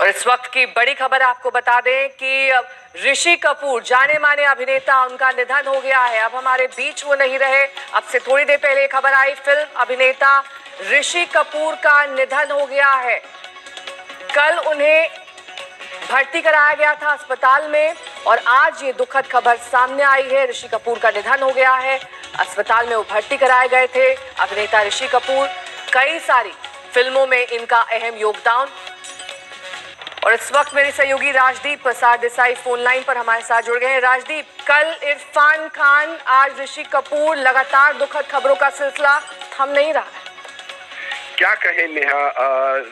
और इस वक्त की बड़ी खबर आपको बता दें कि ऋषि कपूर, जाने माने अभिनेता, उनका निधन हो गया है। अब हमारे बीच वो नहीं रहे। अब से थोड़ी देर पहले खबर आई, फिल्म अभिनेता ऋषि कपूर का निधन हो गया है। कल उन्हें भर्ती कराया गया था अस्पताल में और आज ये दुखद खबर सामने आई है। ऋषि कपूर का निधन हो गया है। अस्पताल में वो भर्ती कराए गए थे। अभिनेता ऋषि कपूर, कई सारी फिल्मों में इनका अहम योगदान। और इस वक्त मेरे सहयोगी राजदीप प्रसाद देसाई फोन लाइन पर हमारे साथ जुड़ गए हैं। राजदीप, कल इरफान खान, आज ऋषि कपूर, लगातार दुखद खबरों का सिलसिला थम नहीं रहा है। क्या कहे नेहा,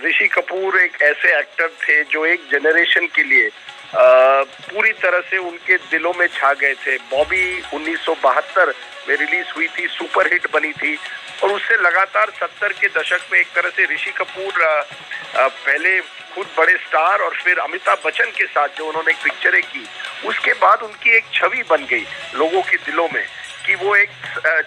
ऋषि कपूर एक ऐसे एक्टर थे जो एक जनरेशन के लिए पूरी तरह से उनके दिलों में छा गए थे। बॉबी 1972 में रिलीज हुई थी, सुपरहिट बनी थी और उससे लगातार 70 के दशक में एक तरह से ऋषि कपूर पहले खुद बड़े स्टार और फिर अमिताभ बच्चन के साथ जो उन्होंने पिक्चरें की, उसके बाद उनकी एक छवि बन गई लोगों के दिलों में कि वो एक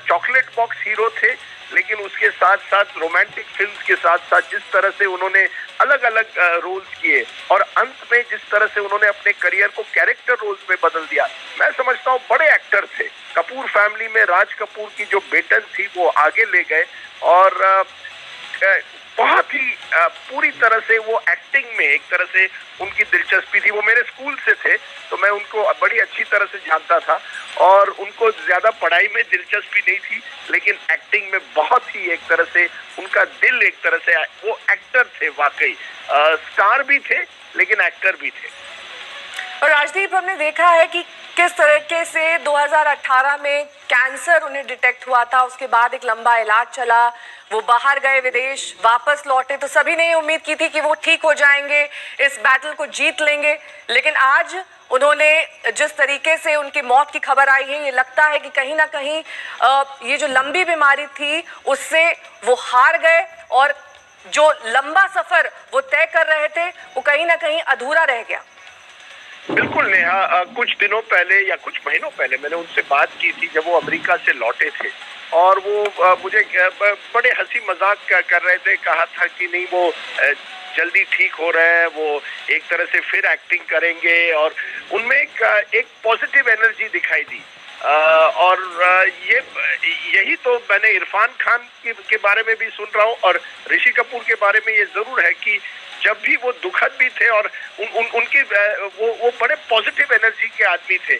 चॉकलेट बॉक्स हीरो थे। लेकिन उसके साथ साथ रोमांटिक फिल्म्स के साथ साथ जिस तरह से उन्होंने अलग अलग रोल्स किए और अंत में जिस तरह से उन्होंने अपने करियर को कैरेक्टर रोल्स में बदल दिया, मैं समझता हूँ बड़े एक्टर थे। कपूर फैमिली में राज कपूर की जो बेटन थी वो आगे ले गए और बहुत ही पूरी तरह से वो एक्टिंग में एक तरह से उनकी दिलचस्पी थी। वो मेरे स्कूल से थे तो मैं उनको बड़ी अच्छी तरह से जानता था और उनको ज्यादा पढ़ाई में दिलचस्पी नहीं थी, लेकिन एक्टिंग में बहुत ही एक तरह से उनका दिल, एक तरह से वो एक्टर थे वाकई। स्टार भी थे लेकिन एक्टर भी थे। और राजदीप, हमने देखा है कि किस तरीके से 2018 में कैंसर उन्हें डिटेक्ट हुआ था। उसके बाद एक लंबा इलाज चला, वो बाहर गए, विदेश, वापस लौटे तो सभी ने उम्मीद की थी कि वो ठीक हो जाएंगे, इस बैटल को जीत लेंगे। लेकिन आज उन्होंने जिस तरीके से उनकी मौत की खबर आई है, ये लगता है कि कहीं ना कहीं ये जो लंबी बीमारी थी उससे वो हार गए और जो लंबा सफर वो तय कर रहे थे वो कहीं ना कहीं अधूरा रह गया। बिल्कुल नेहा, कुछ दिनों पहले या कुछ महीनों पहले मैंने उनसे बात की थी जब वो अमेरिका से लौटे थे और वो मुझे बड़े हंसी मजाक कर रहे थे। कहा था कि नहीं, वो जल्दी ठीक हो रहे हैं, वो एक तरह से फिर एक्टिंग करेंगे और उनमें एक पॉजिटिव एनर्जी दिखाई दी। और यही तो मैंने इरफान खान के बारे में भी सुन रहा हूँ और ऋषि कपूर के बारे में ये जरूर है कि जब भी वो दुखद भी थे और उनकी वो बड़े पॉजिटिव एनर्जी के आदमी थे।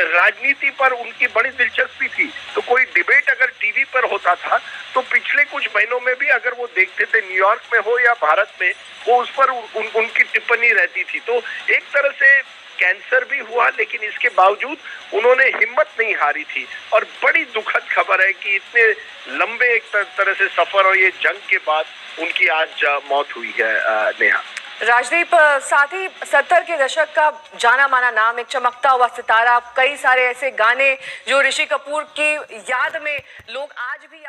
राजनीति पर उनकी बड़ी दिलचस्पी थी, तो कोई डिबेट अगर टीवी पर होता था तो पिछले कुछ महीनों में भी अगर वो देखते थे, न्यूयॉर्क में हो या भारत में, वो उस पर उनकी टिप्पणी रहती थी। तो एक तरह से कैंसर भी हुआ लेकिन इसके बावजूद उन्होंने हिम्मत नहीं हारी थी और बड़ी दुखद खबर है कि इतने लंबे एक तरह से सफर और ये जंग के बाद उनकी आज मौत हुई है नेहा। राजदीप, साथ ही 70 के दशक का जाना माना नाम, एक चमकता हुआ सितारा, कई सारे ऐसे गाने जो ऋषि कपूर की याद में लोग आज भी